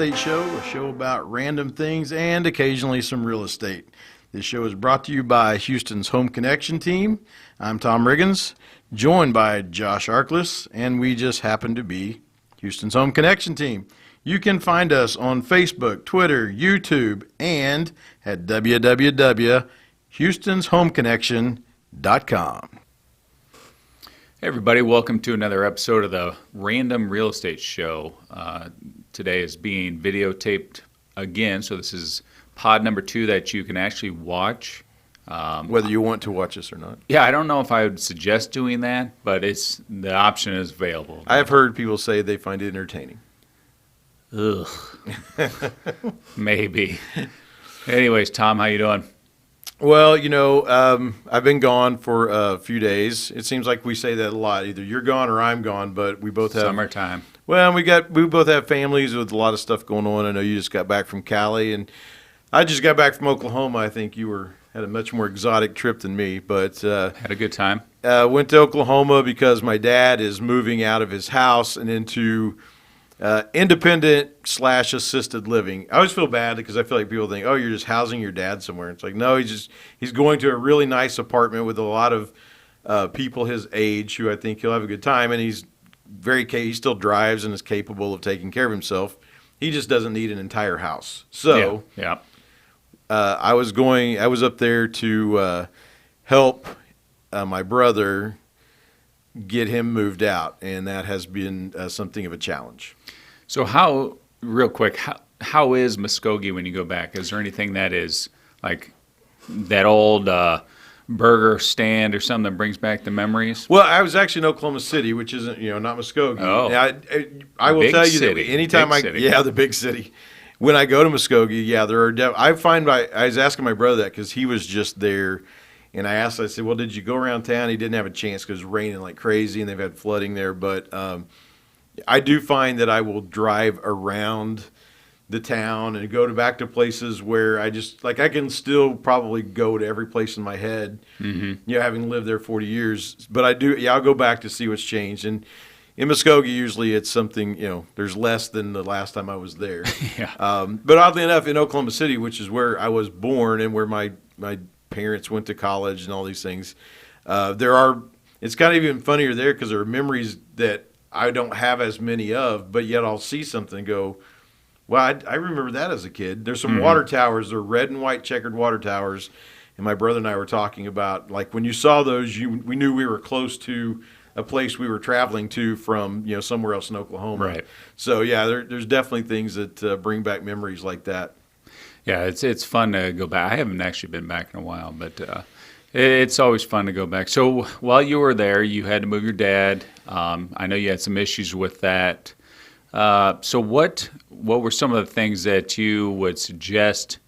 Estate Show, a show about random things and occasionally some real estate. This show is brought to you by Houston's Home Connection team. I'm Tom Riggins, joined by Josh Arkless, and we just happen to be Houston's Home Connection team. You can find us on Facebook, Twitter, YouTube, and at www.houstonshomeconnection.com. Hey everybody, welcome to another episode of the Random Real Estate Show. Today is being videotaped again, so this is pod number 2 that you can actually watch. Whether you want to watch us or not. Yeah, I don't know if I would suggest doing that, but the option is available. I have heard people say they find it entertaining. Ugh. Maybe. Anyways, Tom, how you doing? Well, I've been gone for a few days. It seems like we say that a lot. Either you're gone or I'm gone, but we both have summertime. Well, we both have families with a lot of stuff going on. I know you just got back from Cali, and I just got back from Oklahoma. I think you had a much more exotic trip than me, but had a good time. Went to Oklahoma because my dad is moving out of his house and into independent/assisted living. I always feel bad because I feel like people think, oh, you're just housing your dad somewhere. It's like, no, he's going to a really nice apartment with a lot of people his age who I think he'll have a good time. And he still drives and is capable of taking care of himself. He just doesn't need an entire house. So yeah. I was up there to help my brother get him moved out, and that has been something of a challenge. So real quick, how is Muskogee when you go back? Is there anything that is like that old burger stand or something that brings back the memories? Well, I was actually in Oklahoma City, which isn't, not Muskogee. Oh. I will tell you city. That anytime the big city. When I go to Muskogee, I was asking my brother that because he was just there. And I said, well, did you go around town? He didn't have a chance because it's raining like crazy and they've had flooding there. But I do find that I will drive around the town and go back to places where I can still probably go to every place in my head, having lived there 40 years. But I'll go back to see what's changed. And in Muskogee, usually it's something, there's less than the last time I was there. Yeah. But oddly enough, in Oklahoma City, which is where I was born and where my parents went to college and all these things. It's kind of even funnier there because there are memories that I don't have as many of, but yet I'll see something and go, well, I remember that as a kid. There's some water towers. They're red and white checkered water towers. And my brother and I were talking about, like, when you saw those, we knew we were close to a place we were traveling to from, somewhere else in Oklahoma. Right. So, yeah, there's definitely things that bring back memories like that. Yeah, it's fun to go back. I haven't actually been back in a while, but it's always fun to go back. So while you were there, you had to move your dad. I know you had some issues with that. So what were some of the things that you would suggest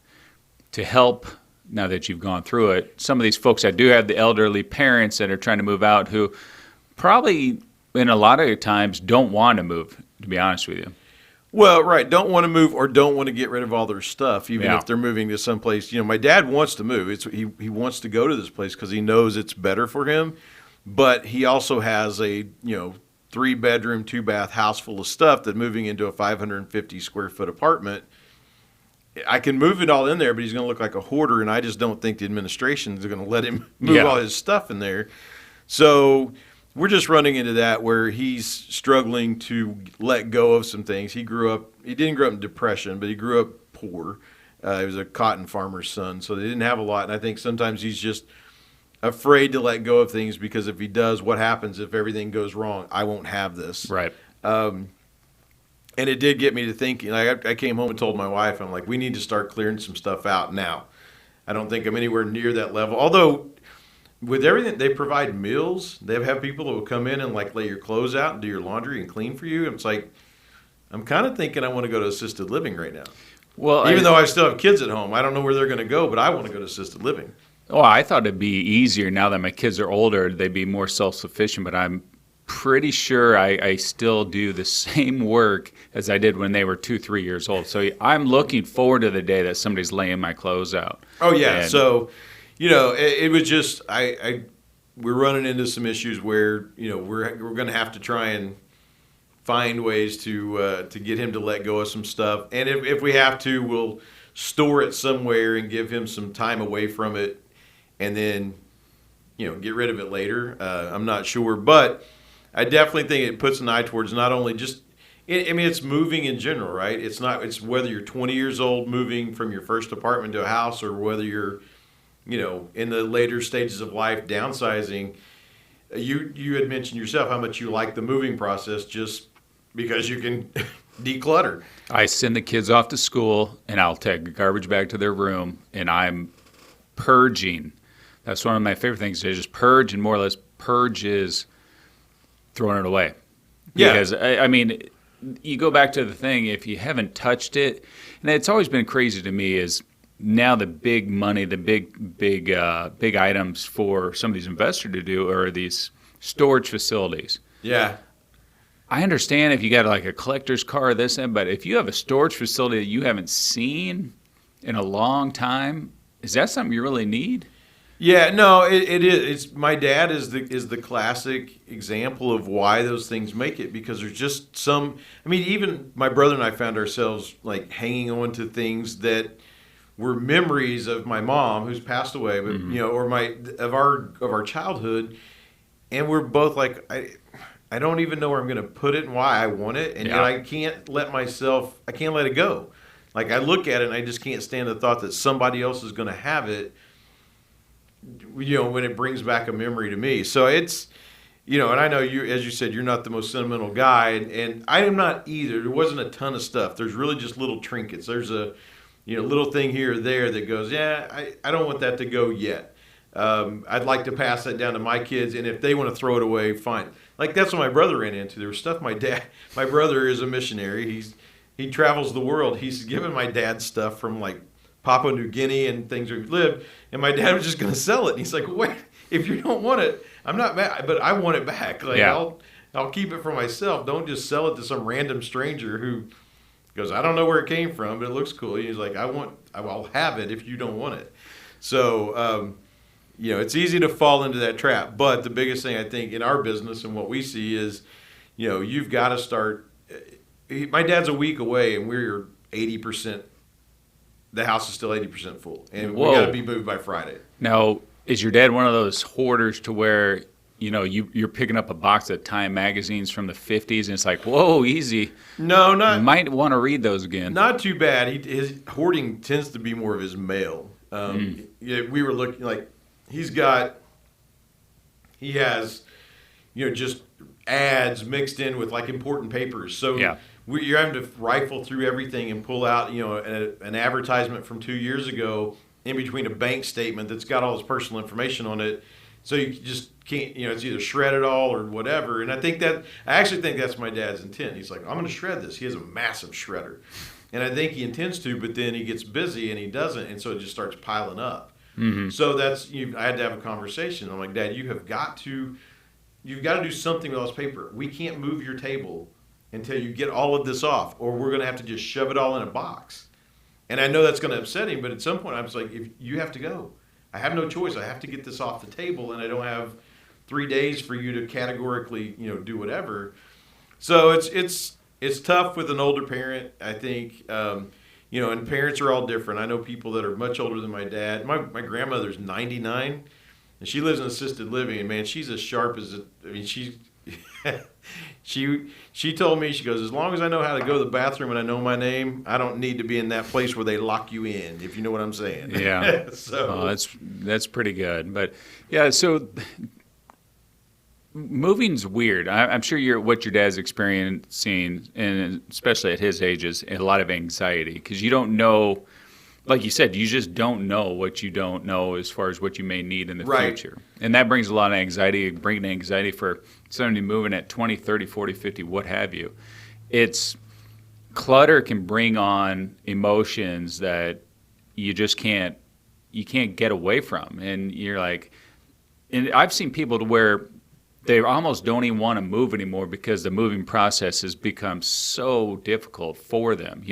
to help now that you've gone through it? Some of these folks that do have the elderly parents that are trying to move out who probably in a lot of times don't want to move, to be honest with you. Well, right. Don't want to move or don't want to get rid of all their stuff, even if they're moving to some place. My dad wants to move. He wants to go to this place because he knows it's better for him. But he also has a 3-bedroom, 2-bath house full of stuff that moving into a 550 square foot apartment. I can move it all in there, but he's going to look like a hoarder, and I just don't think the administration is going to let him move all his stuff in there. So we're just running into that where he's struggling to let go of some things. He didn't grow up in depression, but he grew up poor. He was a cotton farmer's son, so they didn't have a lot. And I think sometimes he's just afraid to let go of things because if he does, what happens if everything goes wrong? I won't have this. Right. And it did get me to thinking. I came home and told my wife, I'm like, we need to start clearing some stuff out now. I don't think I'm anywhere near that level. Although with everything, they provide meals. They have people that will come in and lay your clothes out and do your laundry and clean for you. And it's like, I'm kind of thinking I want to go to assisted living right now. Well, even though I still have kids at home, I don't know where they're going to go, but I want to go to assisted living. Oh, I thought it'd be easier now that my kids are older. They'd be more self-sufficient, but I'm pretty sure I still do the same work as I did when they were 2-3 years old. So I'm looking forward to the day that somebody's laying my clothes out. Oh, yeah. So, it was just we're running into some issues where, we're going to have to try and find ways to get him to let go of some stuff. And if we have to, we'll store it somewhere and give him some time away from it, and then get rid of it later. I'm not sure, but I definitely think it puts an eye towards not only just. I mean, it's moving in general, right? It's whether you're 20 years old moving from your first apartment to a house, or whether you're, in the later stages of life downsizing. You had mentioned yourself how much you like the moving process just because you can declutter. I send the kids off to school, and I'll take a garbage bag to their room, and I'm purging. That's one of my favorite things to just purge, and more or less purge is throwing it away. Yeah. Because, I mean, you go back to the thing, if you haven't touched it, and it's always been crazy to me is now the big money, the big items for some of these investors to do are these storage facilities. Yeah. I understand if you got like a collector's car, this and, but if you have a storage facility that you haven't seen in a long time, is that something you really need? Yeah, no, it is. My dad is the classic example of why those things make it, because there's just some. I mean, even my brother and I found ourselves like hanging on to things that were memories of my mom who's passed away, but or of our childhood, and we're both like, I don't even know where I'm going to put it and why I want it, and yet I can't let it go. Like I look at it and I just can't stand the thought that somebody else is going to have it. When it brings back a memory to me. So it's, and I know you, as you said, you're not the most sentimental guy, and I am not either. There wasn't a ton of stuff. There's really just little trinkets. There's a, little thing here or there that goes, I don't want that to go yet. I'd like to pass that down to my kids, and if they want to throw it away, fine. Like that's what my brother ran into. There was stuff my brother is a missionary. He travels the world. He's given my dad stuff from like Papua New Guinea and things where he lived, and my dad was just going to sell it. And he's like, wait, if you don't want it, I'm not mad, but I want it back. Like I'll keep it for myself. Don't just sell it to some random stranger who goes, I don't know where it came from, but it looks cool. He's like, I'll have it if you don't want it. So, it's easy to fall into that trap. But the biggest thing I think in our business and what we see is, you've got to start. My dad's a week away, and we're 80%. The house is still 80% full, and we got to be moved by Friday. Now, is your dad one of those hoarders to where you're picking up a box of Time magazines from the 50s, and it's like, whoa, easy? No, not. You might want to read those again. Not too bad. His hoarding tends to be more of his mail. We were looking like he has, just ads mixed in with like important papers. So you're having to rifle through everything and pull out, an advertisement from 2 years ago in between a bank statement that's got all his personal information on it. So you just can't, it's either shred it all or whatever. And I actually think that's my dad's intent. He's like, I'm going to shred this. He has a massive shredder. And I think he intends to, but then he gets busy and he doesn't. And so it just starts piling up. Mm-hmm. So I had to have a conversation. I'm like, Dad, you've got to do something with all this paper. We can't move your table until you get all of this off, or we're going to have to just shove it all in a box. And I know that's going to upset him, but at some point I was like, if you have to go. I have no choice. I have to get this off the table, and I don't have 3 days for you to categorically, do whatever. So it's tough with an older parent, I think. And parents are all different. I know people that are much older than my dad. My grandmother's 99, and she lives in assisted living, and man, she's as sharp as she told me, she goes, as long as I know how to go to the bathroom and I know my name, I don't need to be in that place where they lock you in, if you know what I'm saying. Yeah. So that's pretty good. But yeah, so moving's weird. I'm sure what your dad's experiencing, and especially at his age, is a lot of anxiety because you don't know. Like you said, you just don't know what you don't know as far as what you may need in the future. And that brings a lot of anxiety, bringing anxiety for somebody moving at 20, 30, 40, 50, what have you. Clutter can bring on emotions that you just can't get away from. And you're like, and I've seen people to where they almost don't even want to move anymore because the moving process has become so difficult for them.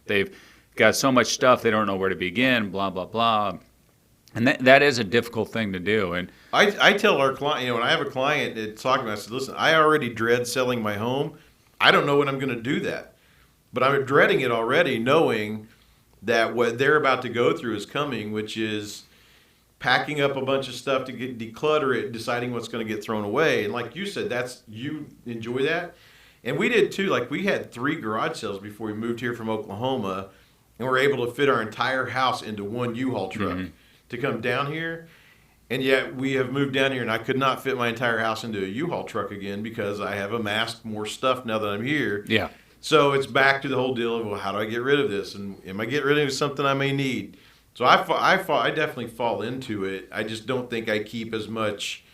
They've got so much stuff, they don't know where to begin, blah, blah, blah. And that is a difficult thing to do. And I tell our client, when I have a client that's talking about, I said, listen, I already dread selling my home. I don't know when I'm going to do that. But I'm dreading it already, knowing that what they're about to go through is coming, which is packing up a bunch of stuff to declutter it, deciding what's going to get thrown away. And like you said, you enjoy that. And we did too. Like, we had 3 garage sales before we moved here from Oklahoma, and we're able to fit our entire house into one U-Haul truck to come down here. And yet we have moved down here, and I could not fit my entire house into a U-Haul truck again because I have amassed more stuff now that I'm here. Yeah. So it's back to the whole deal of, well, how do I get rid of this? And am I getting rid of something I may need? So I definitely fall into it. I just don't think I keep as much.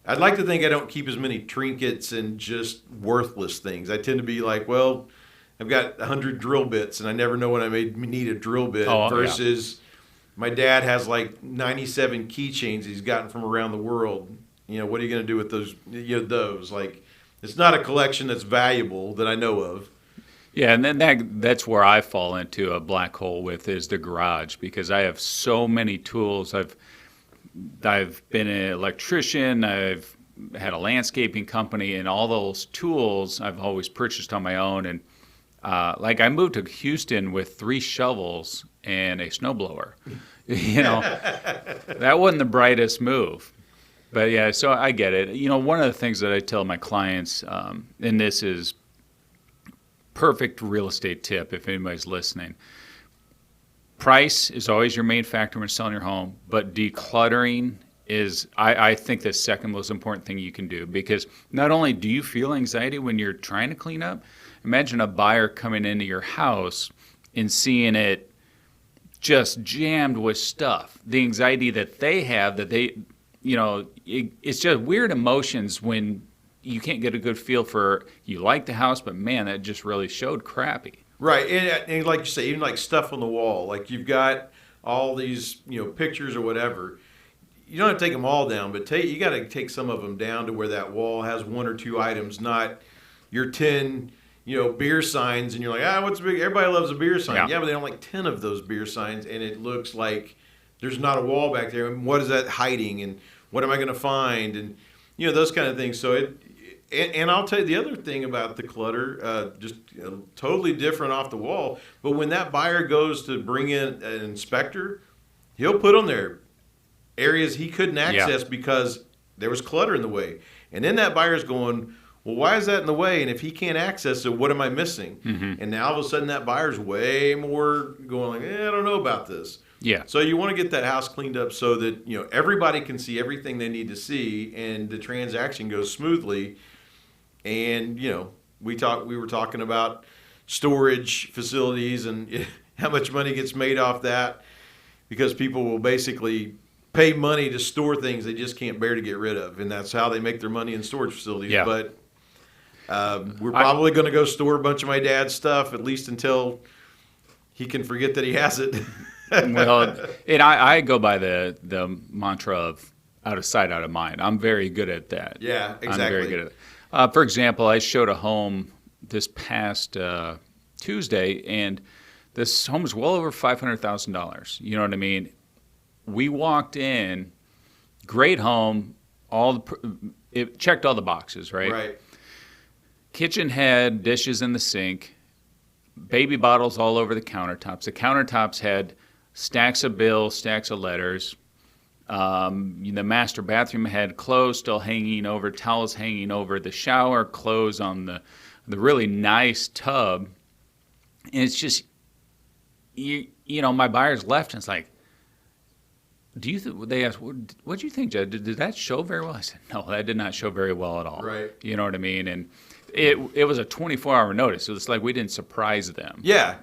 I'd like to think I don't keep as many trinkets and just worthless things. I tend to be like, well, I've got 100 drill bits, and I never know when I may need a drill bit. Versus my dad has like 97 keychains he's gotten from around the world. What are you going to do with those? Those, like, it's not a collection that's valuable that I know of. Yeah, and then that's where I fall into a black hole with is the garage, because I have so many tools. I've been an electrician. I've had a landscaping company, and all those tools I've always purchased on my own. And like, I moved to Houston with 3 shovels and a snowblower. That wasn't the brightest move. But yeah, so I get it. One of the things that I tell my clients, and this is perfect real estate tip if anybody's listening. Price is always your main factor when selling your home, but decluttering is, I think, the second most important thing you can do, because not only do you feel anxiety when you're trying to clean up, imagine a buyer coming into your house and seeing it just jammed with stuff. The anxiety that they have, that they, it's just weird emotions when you can't get a good feel for, you like the house, but man, that just really showed crappy. Right, and like you say, even like stuff on the wall, like you've got all these, pictures or whatever. You don't have to take them all down, but you got to take some of them down to where that wall has 1 or 2 items, not your 10, beer signs, and you're like, what's big? Everybody loves a beer sign. Yeah, but they don't like 10 of those beer signs, and it looks like there's not a wall back there. And what is that hiding? And what am I going to find? And those kind of things. So and I'll tell you the other thing about the clutter, just totally different off the wall. But when that buyer goes to bring in an inspector, he'll put on there areas he couldn't access because there was clutter in the way. And then that buyer's going, well, why is that in the way? And if he can't access it, what am I missing? Mm-hmm. And now all of a sudden that buyer's way more going like, I don't know about this. Yeah. So you want to get that house cleaned up so that everybody can see everything they need to see, and the transaction goes smoothly. And we were talking about storage facilities and how much money gets made off that, because people will basically pay money to store things they just can't bear to get rid of, and that's how they make their money in storage facilities. Yeah. But we're probably going to go store a bunch of my dad's stuff, at least until he can forget that he has it. Well, and I go by the mantra of out of sight, out of mind. I'm very good at that. Yeah, exactly. I'm very good at it. For example, I showed a home this past Tuesday, and this home is well over $500,000. You know what I mean? We walked in, great home, it checked all the boxes, right? Right. Kitchen had dishes in the sink, baby bottles all over the countertops. The countertops had stacks of bills, stacks of letters. The master bathroom had clothes still hanging over, towels hanging over the shower, clothes on the really nice tub. And it's just, my buyers left, and it's like, they asked, what do you think, Jed? Did that show very well? I said, no, that did not show very well at all. Right. You know what I mean? And it was a 24-hour notice. So it's like we didn't surprise them. Yeah.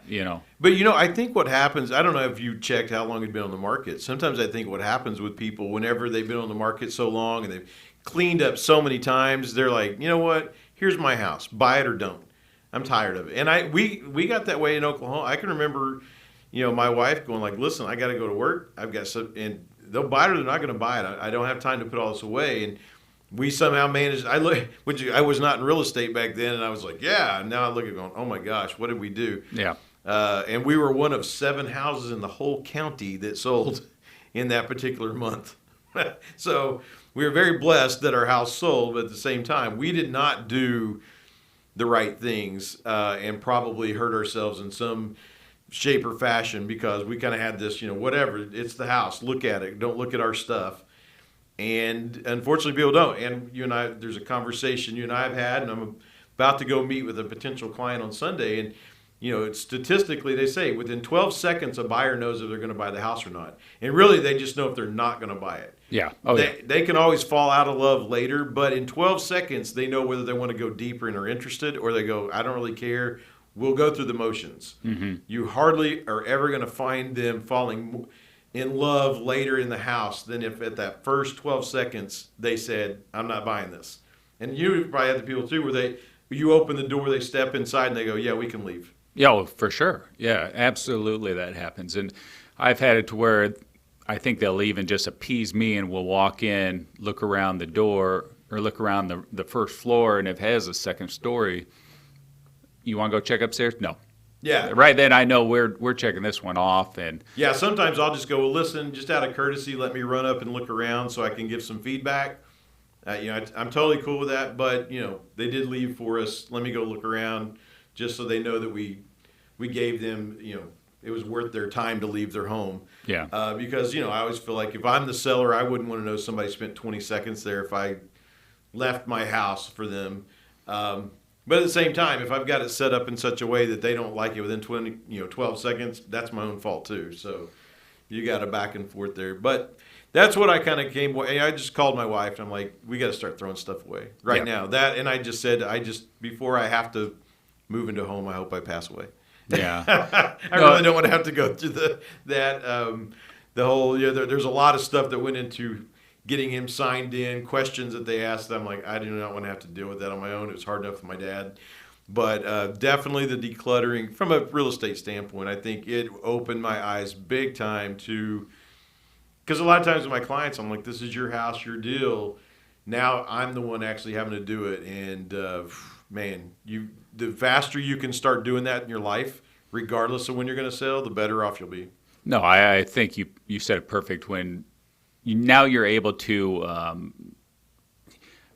But, I think what happens, I don't know if you checked how long it'd been on the market. Sometimes I think what happens with people, whenever they've been on the market so long and they've cleaned up so many times, they're like, you know what? Here's my house. Buy it or don't. I'm tired of it. And we got that way in Oklahoma. I can remember, my wife going like, listen, I got to go to work. I've got some, and they'll buy it or they're not going to buy it. I don't have time to put all this away. And we somehow managed. I was not in real estate back then, and I was like, yeah. And now I look at it going, oh my gosh, what did we do? Yeah. And we were one of 7 houses in the whole county that sold in that particular month. So we were very blessed that our house sold, but at the same time, we did not do the right things and probably hurt ourselves in some shape or fashion because we kind of had this, whatever, it's the house, look at it, don't look at our stuff. And unfortunately, people don't. And you and I, there's a conversation you and I have had, and I'm about to go meet with a potential client on Sunday. And, it's statistically, they say within 12 seconds, a buyer knows if they're going to buy the house or not. And really, they just know if they're not going to buy it. Yeah. They can always fall out of love later, but in 12 seconds, they know whether they want to go deeper and are interested, or they go, I don't really care. We'll go through the motions. Mm-hmm. You hardly are ever going to find them falling in love later in the house than if at that first 12 seconds they said, I'm not buying this. And you probably had the people too where you open the door, they step inside and they go, yeah, we can leave. Yeah, well, for sure. Yeah, absolutely that happens. And I've had it to where I think they'll even just appease me and we'll walk in, look around the door or look around the first floor, and if it has a second story, you want to go check upstairs? No. Yeah. Right then I know we're checking this one off. And yeah, sometimes I'll just go, well, listen, just out of courtesy, let me run up and look around so I can give some feedback. I'm totally cool with that, but, they did leave for us. Let me go look around just so they know that we gave them, it was worth their time to leave their home. Yeah. Because, I always feel like if I'm the seller, I wouldn't want to know somebody spent 20 seconds there if I left my house for them. But at the same time, if I've got it set up in such a way that they don't like it within 12 seconds, that's my own fault too. So you got a back and forth there. But that's what I kind of came away. I just called my wife and I'm like, we got to start throwing stuff away right now. And I just said, before I have to move into a home, I hope I pass away. Yeah. I really don't want to have to go through the whole, there's a lot of stuff that went into getting him signed in, questions that they asked. I'm like, I do not want to have to deal with that on my own. It was hard enough with my dad. But definitely the decluttering, from a real estate standpoint, I think it opened my eyes big time to, because a lot of times with my clients, I'm like, this is your house, your deal. Now I'm the one actually having to do it. And man, the faster you can start doing that in your life, regardless of when you're going to sell, the better off you'll be. No, I think you said it perfect when now you're able to,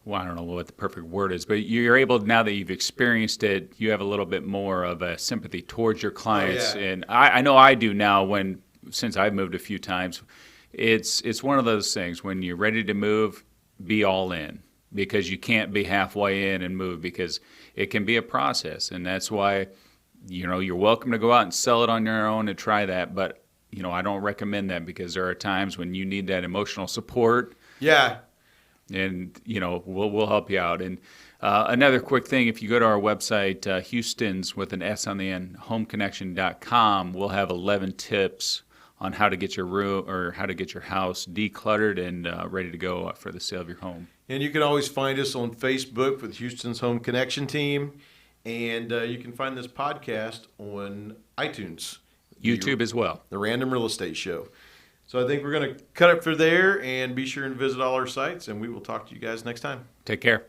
well, I don't know what the perfect word is, but you're able, now that you've experienced it, you have a little bit more of a sympathy towards your clients. Oh, yeah. And I know I do now since I've moved a few times. It's one of those things when you're ready to move, be all in, because you can't be halfway in and move, because it can be a process. And that's why, you're welcome to go out and sell it on your own and try that. But I don't recommend that, because there are times when you need that emotional support. Yeah. And, we'll help you out. And another quick thing, if you go to our website, Houston's with an S on the end, homeconnection.com, we'll have 11 tips on how to get your room or how to get your house decluttered and ready to go for the sale of your home. And you can always find us on Facebook with Houston's Home Connection Team. And you can find this podcast on iTunes. YouTube as well. The Random Real Estate Show. So I think we're going to cut it for there, and be sure and visit all our sites, and we will talk to you guys next time. Take care.